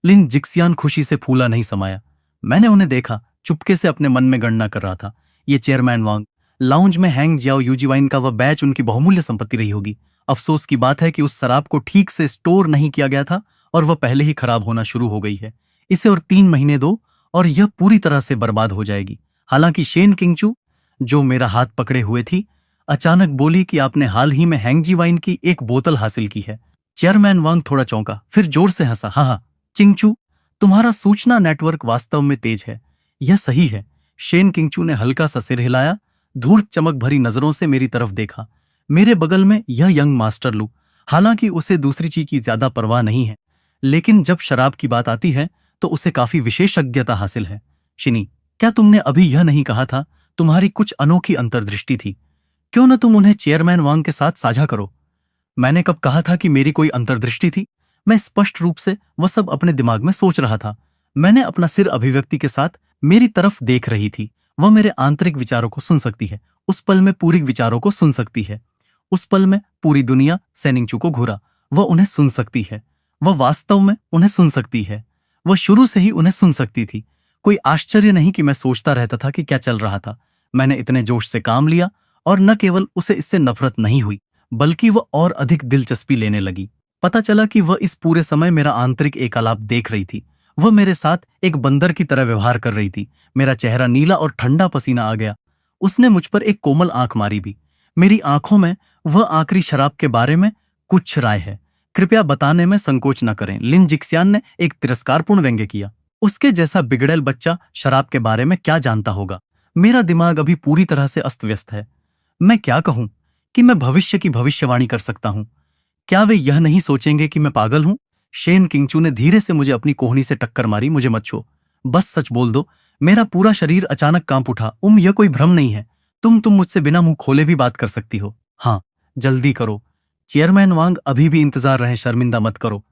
लिन जिक्सियान खुशी से फूला नहीं समाया। मैंने उन्हें देखा, चुपके से अपने मन में गणना कर रहा था। ये चेयरमैन वांग, लाउंज में हैंग जियाओ यूजीवाइन का वह बैच उनकी बहुमूल्य संपत्ति रही होगी। अफसोस की बात है कि उस शराब को ठीक से स्टोर नहीं किया गया था और वह पहले ही खराब होना शुरू हो गई है। इसे और 3 महीने दो और यह पूरी तरह से बर्बाद हो जाएगी। हालांकि शेन किंगचू, जो मेरा हाथ पकड़े हुए थी, अचानक बोली कि आपने हाल ही में हैंगजी वाइन की एक बोतल हासिल की है। चेयरमैन वांग थोड़ा चौंका, फिर जोर से हंसा। हाँ, चिंगचू, तुम्हारा सूचना नेटवर्क वास्तव में तेज है। यह सही है। शेन किंगचू ने हल्का सा सिर हिलाया, धूर्त चमक भरी नजरों से मेरी तरफ देखा। मेरे बगल में यह यंग मास्टर लू, हालांकि उसे दूसरी चीज की ज्यादा परवाह नहीं है, लेकिन जब शराब की बात आती है तो उसे काफी विशेषज्ञता हासिल है। शिनी, क्या तुमने अभी यह नहीं कहा था तुम्हारी कुछ अनोखी अंतर्दृष्टि थी? क्यों न तुम उन्हें चेयरमैन वांग के साथ साझा करो? मैंने कब कहा था कि मेरी कोई अंतर्दृष्टि थी? मैं स्पष्ट रूप से वह सब अपने दिमाग में सोच रहा था। मैंने अपना सिर अभिव्यक्ति के साथ मेरी तरफ देख रही थी। वह मेरे आंतरिक विचारों को सुन सकती है। उस पल में पूरी विचारों को सुन सकती है। उस पल में पूरी दुनिया सेनिंगचू को घूरा। वह उन्हें सुन सकती है। वह वास्तव में उन्हें सुन सकती है। वह शुरू से ही उन्हें सुन सकती थी। कोई आश्चर्य नहीं कि मैं सोचता रहता था कि क्या चल रहा था। मैंने इतने जोश से काम लिया और न केवल उसे इससे नफरत नहीं हुई, बल्कि वह और अधिक दिलचस्पी लेने लगी। पता चला कि वह इस पूरे समय मेरा आंतरिक एकालाप देख रही थी। वह मेरे साथ एक बंदर की तरह व्यवहार कर रही थी। मेरा चेहरा नीला और ठंडा पसीना आ गया। उसने मुझ पर एक कोमल आंख मारी भी। मेरी आंखों में वह आखिरी शराब के बारे में कुछ राय है, कृपया बताने में संकोच न करें। लिन जिक्सियान ने एक तिरस्कारपूर्ण व्यंग्य किया। उसके जैसा बिगड़ेल बच्चा शराब के बारे में क्या जानता होगा? मेरा दिमाग अभी पूरी तरह से अस्त व्यस्त है। मैं क्या कहूं कि मैं भविष्य की भविष्यवाणी कर सकता हूं? क्या वे यह नहीं सोचेंगे कि मैं पागल हूं? शेन किंगचू ने धीरे से मुझे अपनी कोहनी से टक्कर मारी। मुझे मत छुओ, बस सच बोल दो। मेरा पूरा शरीर अचानक कांप उठा। यह कोई भ्रम नहीं है। तुम मुझसे बिना मुंह खोले भी बात कर सकती हो। हाँ, जल्दी करो। चेयरमैन वांग अभी भी इंतजार रहे। शर्मिंदा मत करो।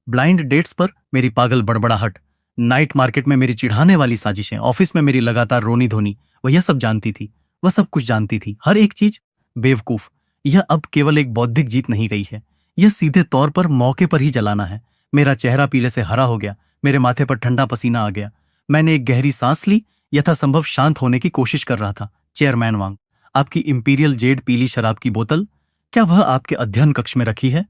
ब्लाइंड डेट्स पर मेरी पागल बड़बड़ाहट, नाइट मार्केट में मेरी चिढ़ाने वाली साजिशें, ऑफिस में मेरी लगातार रोनी धोनी, वह यह सब जानती थी। वह सब कुछ जानती थी, हर एक चीज। बेवकूफ, यह अब केवल एक बौद्धिक जीत नहीं गई है, यह सीधे तौर पर मौके पर ही जलाना है। मेरा चेहरा पीले से हरा हो गया। मेरे माथे पर ठंडा पसीना आ गया। मैंने एक गहरी सांस ली, यथासंभव शांत होने की कोशिश कर रहा था। चेयरमैन वांग, आपकी इंपीरियल जेड पीली शराब की बोतल, क्या वह आपके अध्ययन कक्ष में रखी है?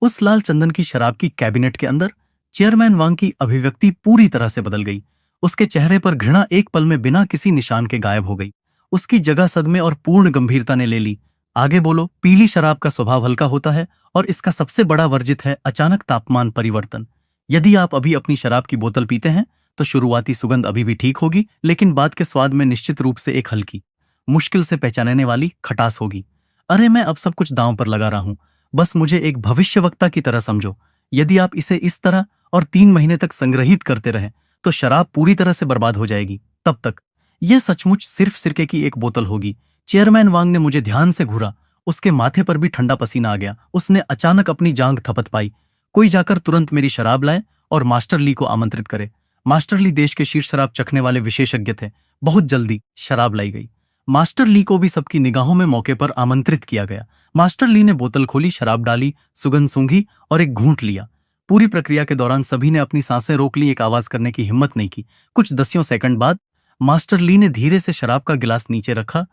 उस लाल चंदन की शराब की कैबिनेट के अंदर? चेयरमैन वांग की अभिव्यक्ति पूरी तरह से बदल गई। उसके चेहरे पर घृणा एक पल में बिना किसी निशान के गायब हो गई। उसकी जगह सदमे और पूर्ण गंभीरता ने ले ली। आगे बोलो। पीली शराब का स्वभाव हल्का होता है और इसका सबसे बड़ा वर्जित है अचानक तापमान परिवर्तन। यदि आप अभी अपनी शराब की बोतल पीते हैं तो शुरुआती सुगंध अभी भी ठीक होगी, लेकिन बाद के स्वाद में निश्चित रूप से एक हल्की, मुश्किल से पहचानने वाली खटास होगी। अरे मैं अब सब कुछ दांव पर लगा रहा हूं, बस मुझे एक भविष्यवक्ता की तरह समझो। यदि आप इसे इस तरह और 3 महीने तक संग्रहित करते रहे तो शराब पूरी तरह से बर्बाद हो जाएगी। तब तक यह सचमुच सिर्फ सिरके की एक बोतल होगी। चेयरमैन वांग ने मुझे ध्यान से घूरा। उसके माथे पर भी ठंडा पसीना आ गया। उसने अचानक अपनी जांघ थपथ पाई। कोई जाकर तुरंत मेरी शराब लाए और मास्टर ली को आमंत्रित करे। मास्टर ली देश के शीर्ष शराब चखने वाले विशेषज्ञ थे। बहुत जल्दी शराब लाई गई। मास्टर ली को भी सबकी निगाहों में मौके पर आमंत्रित किया गया। मास्टर ली ने बोतल खोली, शराब डाली, सुगंध सूंघी और एक घूंट लिया। पूरी प्रक्रिया के दौरान सभी ने अपनी सांसें रोक ली, एक आवाज करने की हिम्मत नहीं की। कुछ दसियों सेकंड बाद मास्टर ली ने धीरे से शराब का गिलास नीचे रखा,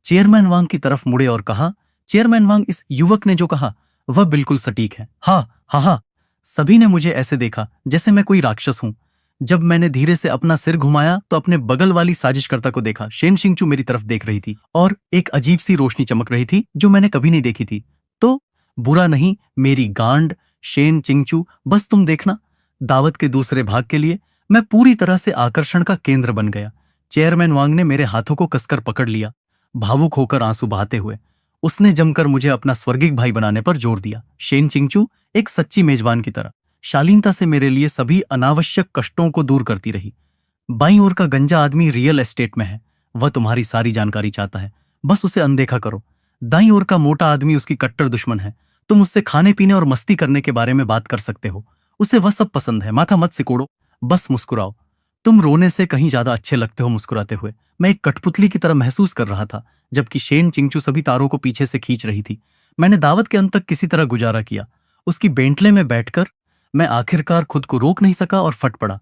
चेयरमैन वांग की तरफ मुड़े और कहा, चेयरमैन वांग, इस युवक ने जो कहा वह बिल्कुल सटीक है। हा हा हा। सभी ने मुझे ऐसे देखा जैसे मैं कोई राक्षस हूं। जब मैंने धीरे से अपना सिर घुमाया तो अपने बगल वाली साजिशकर्ता को देखा। शेन चिंगचू मेरी तरफ देख रही थी और एक अजीब सी रोशनी चमक रही थी जो मैंने कभी नहीं देखी थी। तो बुरा नहीं मेरी गांड, शेन चिंगचू, बस तुम देखना। दावत के दूसरे भाग के लिए मैं पूरी तरह से आकर्षण का केंद्र बन गया। चेयरमैन वांग ने मेरे हाथों को कसकर पकड़ लिया, भावुक होकर आंसू बहाते हुए। उसने जमकर मुझे अपना स्वर्गिक भाई बनाने पर जोर दिया। शेन चिंगचू एक सच्ची मेजबान की तरह शालीनता से मेरे लिए सभी अनावश्यक कष्टों को दूर करती रही। बाईं ओर का गंजा आदमी रियल एस्टेट में है। वह तुम्हारी सारी जानकारी चाहता है, बस उसे अनदेखा करो। दाईं ओर का मोटा आदमी उसकी कट्टर दुश्मन है। तुम उससे खाने पीने और मस्ती करने के बारे में बात कर सकते हो, उसे वह सब पसंद है। माथा मत सिकोड़ो, बस मुस्कुराओ। तुम रोने से कहीं ज्यादा अच्छे लगते हो मुस्कुराते हुए। मैं एक कठपुतली की तरह महसूस कर रहा था, जबकि शेन चिंगचू सभी तारों को पीछे से खींच रही थी। मैंने दावत के अंत तक किसी तरह गुजारा किया। उसकी बेंटले में बैठकर मैं आखिरकार खुद को रोक नहीं सका और फट पड़ा।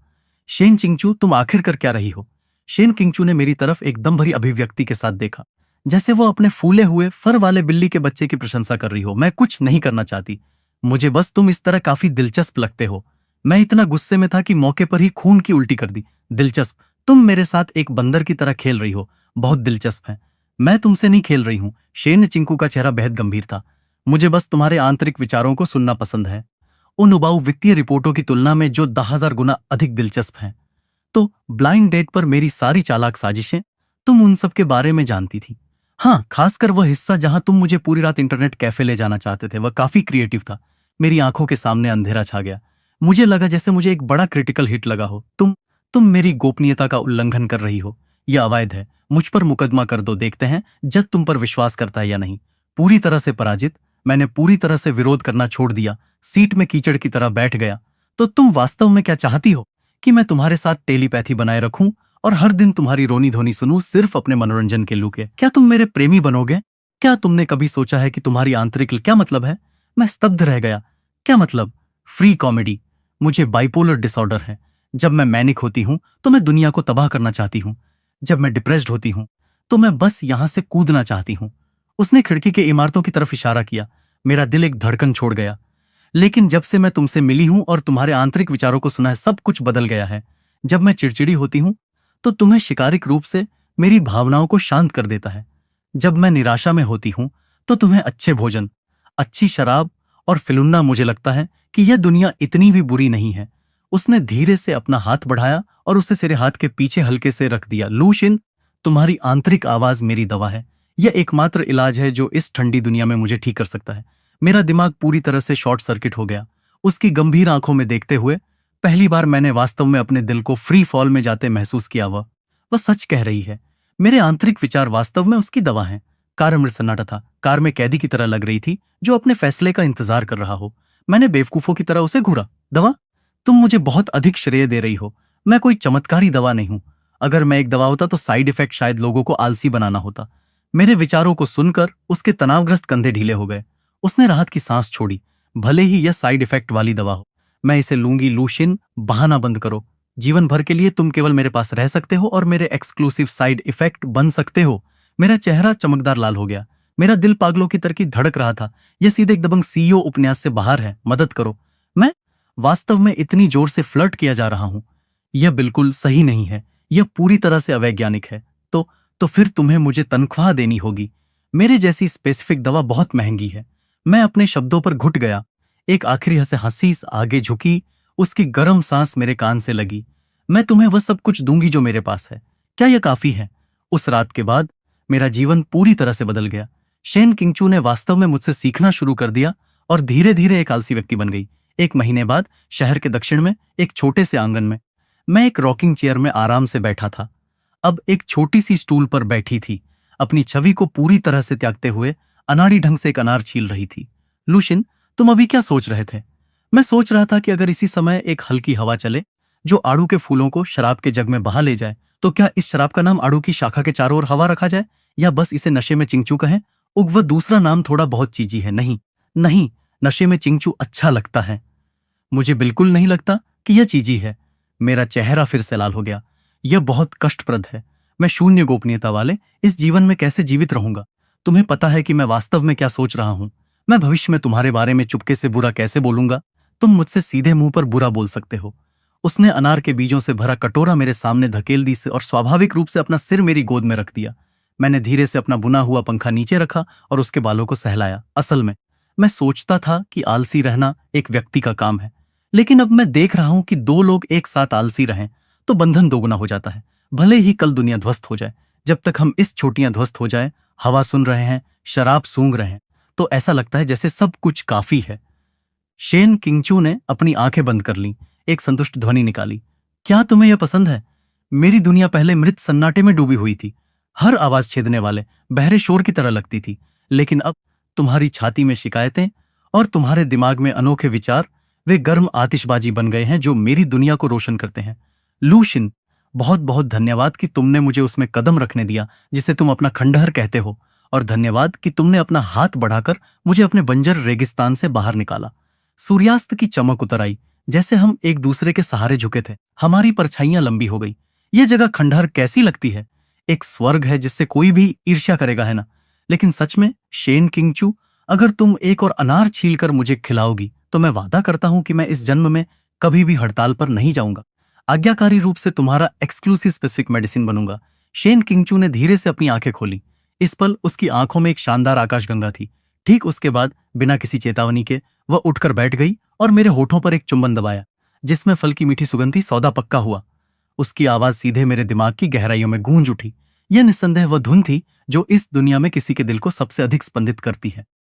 शेन चिंगचू, तुम आखिर कर क्या रही हो? शेन चिंगचू ने मेरी तरफ एक दम भरी अभिव्यक्ति के साथ देखा, जैसे वो अपने फूले हुए फर वाले बिल्ली के बच्चे की प्रशंसा कर रही हो। मैं कुछ नहीं करना चाहती, मुझे बस तुम इस तरह काफी दिलचस्प लगते हो। मैं इतना गुस्से में था कि मौके पर ही खून की उल्टी कर दी। दिलचस्प? तुम मेरे साथ एक बंदर की तरह खेल रही हो, बहुत दिलचस्प है। मैं तुमसे नहीं खेल रही हूं। शेन चिंकू का चेहरा बेहद गंभीर था। मुझे बस तुम्हारे आंतरिक विचारों को सुनना पसंद है, उन उबाऊ वित्तीय रिपोर्टों की तुलना में जो 10,000 गुना अधिक दिलचस्प हैं। तो ब्लाइंड डेट पर मेरी सारी चालाक साजिशें, तुम उन सब के बारे में जानती थी। हाँ, खासकर वह हिस्सा जहां तुम मुझे पूरी रात इंटरनेट कैफे ले जाना चाहते थे, वह काफी क्रिएटिव था। मेरी आंखों के सामने अंधेरा छा गया। मुझे लगा जैसे मुझे एक बड़ा क्रिटिकल हिट लगा हो। तुम मेरी गोपनीयता का उल्लंघन कर रही हो, यह अवैध है। मुझ पर मुकदमा कर दो, देखते हैं जज तुम पर विश्वास करता है या नहीं। पूरी तरह से पराजित, मैंने पूरी तरह से विरोध करना छोड़ दिया, सीट में कीचड़ की तरह बैठ गया। तो तुम वास्तव में क्या चाहती हो कि मैं तुम्हारे साथ टेलीपैथी बनाए रखूं और हर दिन तुम्हारी रोनी धोनी सुनूं सिर्फ अपने मनोरंजन के लुके? क्या तुम मेरे प्रेमी बनोगे? क्या तुमने कभी सोचा है कि तुम्हारी आंतरिक क्या मतलब है? मैं स्तब्ध रह गया। क्या मतलब? Free comedy. मुझे बाइपोलर डिसऑर्डर है। जब मैं मैनिक होती हूं तो मैं दुनिया को तबाह करना चाहती हूं। जब मैं डिप्रेस्ड होती हूं तो मैं बस यहां से कूदना चाहती हूं। उसने खिड़की के इमारतों की तरफ इशारा किया। मेरा दिल एक धड़कन छोड़ गया। लेकिन जब से मैं तुमसे मिली हूं और तुम्हारे आंतरिक विचारों को सुना है, सब कुछ बदल गया है। जब मैं चिड़चिड़ी होती हूं तो तुम्हें शिकारिक रूप से मेरी भावनाओं को शांत कर देता है। जब मैं निराशा में होती हूं तो तुम्हें अच्छे भोजन, अच्छी शराब और फिलुन्ना, मुझे लगता है कि यह दुनिया इतनी भी बुरी नहीं है। उसने धीरे से अपना हाथ बढ़ाया और उसे मेरे हाथ के पीछे हल्के से रख दिया। लूशिन, तुम्हारी आंतरिक आवाज मेरी दवा है। यह एकमात्र इलाज है जो इस ठंडी दुनिया में मुझे ठीक कर सकता है। मेरा दिमाग पूरी तरह से शॉर्ट सर्किट हो गया। उसकी गंभीर आंखों में देखते हुए पहली बार मैंने वास्तव में अपने दिल को फ्री फॉल में जाते महसूस किया। वह सच कह रही है। मेरे आंतरिक विचार वास्तव में उसकी दवा हैं। कार में सन्नाटा था। कार में कैदी की तरह लग रही थी जो अपने फैसले का इंतजार कर रहा हो। मैंने बेवकूफों की तरह उसे घूरा। दवा? तुम मुझे बहुत अधिक श्रेय दे रही हो। मैं कोई चमत्कारी दवा नहीं हूं। अगर मैं एक दवा होता तो साइड इफेक्ट शायद लोगों को आलसी बनाना होता। मेरे विचारों को सुनकर उसके तनावग्रस्त कंधे ढीले हो गए। उसने राहत की सांस छोड़ी। भले ही यह साइड इफेक्ट वाली दवा हो, मैं इसे लूंगी। लूशिन, बहाना बंद करो। जीवन भर के लिए तुम केवल मेरे पास रह सकते हो और मेरे एक्सक्लूसिव साइड इफेक्ट बन सकते हो। मेरा चेहरा चमकदार लाल हो गया। मेरा दिल पागलों की तरह धड़क रहा था। यह सीधे एक दबंग सीईओ उपन्यास से बाहर है। मदद करो। मैं वास्तव में इतनी जोर से फ्लर्ट किया जा रहा हूं। यह बिल्कुल सही नहीं है। यह पूरी तरह से अवैज्ञानिक है। तो फिर तुम्हें मुझे तनख्वाह देनी होगी। मेरे जैसी स्पेसिफिक दवा बहुत महंगी है। मैं अपने शब्दों पर घुट गया। एक आखिरी हंसी आगे झुकी। उसकी गर्म सांस मेरे कान से लगी। मैं तुम्हें वह सब कुछ दूंगी जो मेरे पास है। क्या यह काफी है? उस रात के बाद मेरा जीवन पूरी तरह से बदल गया। शेन किंगचू ने वास्तव में मुझसे सीखना शुरू कर दिया और धीरे धीरे एक आलसी व्यक्ति बन गई। एक महीने बाद शहर के दक्षिण में एक छोटे से आंगन में मैं एक रॉकिंग चेयर में आराम से बैठा था। अब एक छोटी सी स्टूल पर बैठी थी, अपनी छवि को पूरी तरह से त्यागते हुए अनाड़ी ढंग से एक अनार छील रही थी। लूशिन, तुम अभी क्या सोच रहे थे? मैं सोच रहा था कि अगर इसी समय एक हल्की हवा चले जो आड़ू के फूलों को शराब के जग में बहा ले जाए, तो क्या इस शराब का नाम आड़ू की शाखा के चारों ओर हवा रखा जाए, या बस इसे नशे में चिंचू कहें? वह दूसरा नाम थोड़ा बहुत चीजी है। नहीं नहीं, नशे में चिंचू अच्छा लगता है। मुझे बिल्कुल नहीं लगता कि यह चीजी है। मेरा चेहरा फिर से लाल हो गया। यह बहुत कष्टप्रद है। मैं शून्य गोपनीयता वाले इस जीवन में कैसे जीवित रहूंगा? तुम्हें पता है कि मैं वास्तव में क्या सोच रहा हूं? मैं भविष्य में तुम्हारे बारे में चुपके से बुरा कैसे बोलूंगा? तुम मुझसे सीधे मुंह पर बुरा बोल सकते हो। उसने अनार के बीजों से भरा कटोरा मेरे सामने धकेल दी से और स्वाभाविक रूप से अपना सिर मेरी गोद में रख दिया। मैंने धीरे से अपना बुना हुआ पंखा नीचे रखा और उसके बालों को सहलाया। असल में मैं सोचता था कि आलसी रहना एक व्यक्ति का काम है, लेकिन अब मैं देख रहा हूं कि दो लोग एक साथ आलसी रहें तो बंधन दोगुना हो जाता है। भले ही कल दुनिया ध्वस्त हो जाए, जब तक हम इस छोटियां ध्वस्त हो जाए, हवा सुन रहे हैं, शराब सूंघ रहे हैं, तो ऐसा लगता है जैसे सब कुछ काफी है। शेन किंगचू ने अपनी आंखें बंद कर लीं, एक संतुष्ट ध्वनि निकाली। क्या तुम्हें यह पसंद है? मेरी दुनिया पहले मृत सन्नाटे में डूबी हुई थी, हर आवाज छेदने वाले बहरे शोर की तरह लगती थी। लेकिन अब तुम्हारी छाती में शिकायतें और तुम्हारे दिमाग में अनोखे विचार, वे गर्म आतिशबाजी बन गए हैं जो मेरी दुनिया को रोशन करते हैं। लूशिन, बहुत बहुत धन्यवाद कि तुमने मुझे उसमें कदम रखने दिया जिसे तुम अपना खंडहर कहते हो, और धन्यवाद कि तुमने अपना हाथ बढ़ाकर मुझे अपने बंजर रेगिस्तान से बाहर निकाला। सूर्यास्त की चमक उतर आई, जैसे हम एक दूसरे के सहारे झुके थे। हमारी परछाइयां लंबी हो गई। यह जगह खंडहर कैसी लगती है? एक स्वर्ग है जिससे कोई भी ईर्ष्या करेगा, है ना? लेकिन सच में शेन किंगचू, अगर तुम एक और अनार छीलकर मुझे खिलाओगी तो मैं वादा करता हूं कि मैं इस जन्म में कभी भी हड़ताल पर नहीं जाऊंगा। आज्ञाकारी रूप से तुम्हारा एक्सक्लूसिव स्पेसिफिक मेडिसिन बनूंगा। शेन किंगचू ने धीरे से अपनी आंखें खोली। इस पल उसकी आंखों में एक शानदार आकाशगंगा थी। ठीक उसके बाद बिना किसी चेतावनी के वह उठकर बैठ गई और मेरे होठों पर एक चुंबन दबाया, जिसमें फल की मीठी सुगंधी सौदा पक्का हुआ। उसकी आवाज सीधे मेरे दिमाग की गहराइयों में गूंज उठी। यह निस्संदेह वह धुन थी जो इस दुनिया में किसी के दिल को सबसे अधिक स्पंदित करती है।